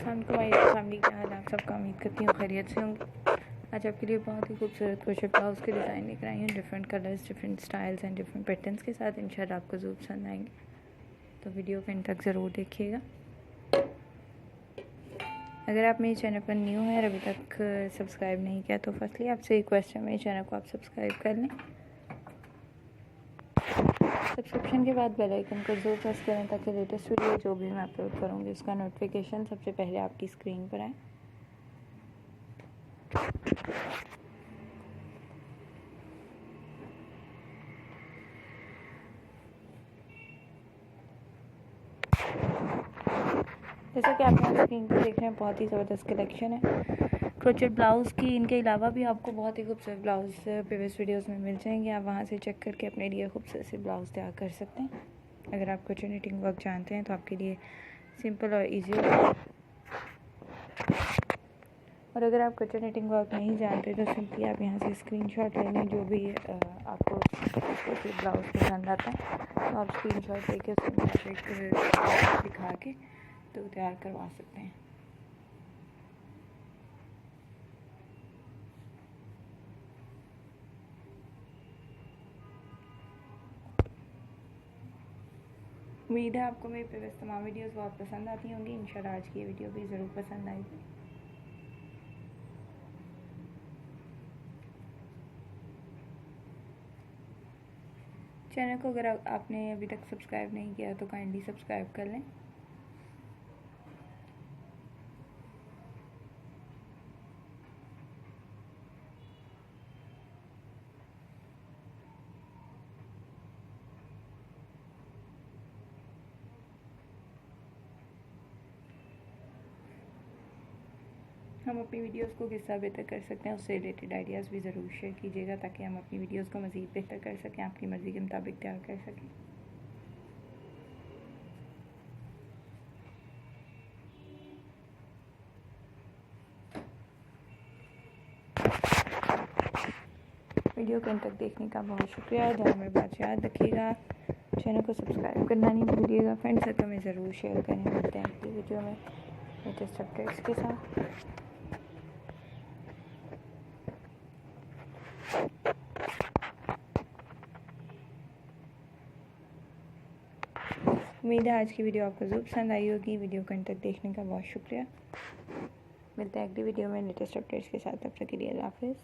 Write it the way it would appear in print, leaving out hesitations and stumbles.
Family, क्या हाल है आप सबका? उम्मीद करती हूँ खैरियत से होंगे। आज आपके लिए बहुत ही खूबसूरत क्रोशे ब्लाउज़ के डिज़ाइन लेकर आई हूँ, different colours, different styles and different patterns के साथ। इंशाल्लाह आपको ज़रूर पसंद आएंगे, तो वीडियो को एंड तक ज़रूर देखिएगा। अगर आप मेरे चैनल पर न्यू हैं और अभी तक सब्सक्राइब नहीं किया तो फर्स्टली आपसे रिक्वेस्ट है मेरे चैनल को आप सब्सक्राइब कर लें। सब्सक्रिप्शन के बाद बेल आइकन को ज़रूर प्रेस करें ताकि लेटेस्ट वीडियो जो भी मैं अपलोड करूँगी उसका नोटिफिकेशन सबसे पहले आपकी स्क्रीन पर आए। जैसा कि आप यहाँ स्क्रीन पर देख रहे हैं, बहुत ही ज़बरदस्त कलेक्शन है क्रोचेट ब्लाउज़ की। इनके अलावा भी आपको बहुत ही खूबसूरत ब्लाउज़ प्रीवियस वीडियोस में मिल जाएंगे। आप वहाँ से चेक करके अपने लिए खूबसूरत से ब्लाउज़ तैयार कर सकते हैं। अगर आप क्रोचेट निटिंग वर्क जानते हैं तो आपके लिए सिंपल और ईजी होगा, और अगर आप क्रोचेट निटिंग वर्क नहीं जानते तो सिंपली आप यहाँ से स्क्रीनशॉट ले लें। जो भी आपको ब्लाउज़ पसंद आता है तो आप स्क्रीनशॉट लेके उसको दिखा के तो तैयार करवा सकते हैं। उम्मीद है आपको मेरी प्रीवियस तमाम वीडियोस बहुत पसंद आती होंगी। इंशाल्लाह आज की ये वीडियो भी ज़रूर पसंद आएगी। चैनल को अगर आपने अभी तक सब्सक्राइब नहीं किया तो काइंडली सब्सक्राइब कर लें। हम अपनी वीडियोस को किस तरह बेहतर कर सकते हैं उससे रिलेटेड आइडियाज़ भी ज़रूर शेयर कीजिएगा ताकि हम अपनी वीडियोस को मज़ीद बेहतर कर सकें, आपकी मर्ज़ी के मुताबिक तैयार कर सकें। वीडियो को अंत तक देखने का बहुत शुक्रिया। दुआ में बात याद रखिएगा, चैनल को सब्सक्राइब करना नहीं भूलिएगा, फ्रेंड सर्कल में ज़रूर शेयर करें। मिलते हैं अगली वीडियो में लेटेस्ट अपडेट्स के साथ। उम्मीद है आज की वीडियो आपको ज़रूर पसंद आई होगी। वीडियो को अंत तक देखने का बहुत शुक्रिया। मिलते हैं अगली वीडियो में लेटेस्ट अपडेट्स के साथ। तब तक के लिए अल्लाह हाफ़िज़।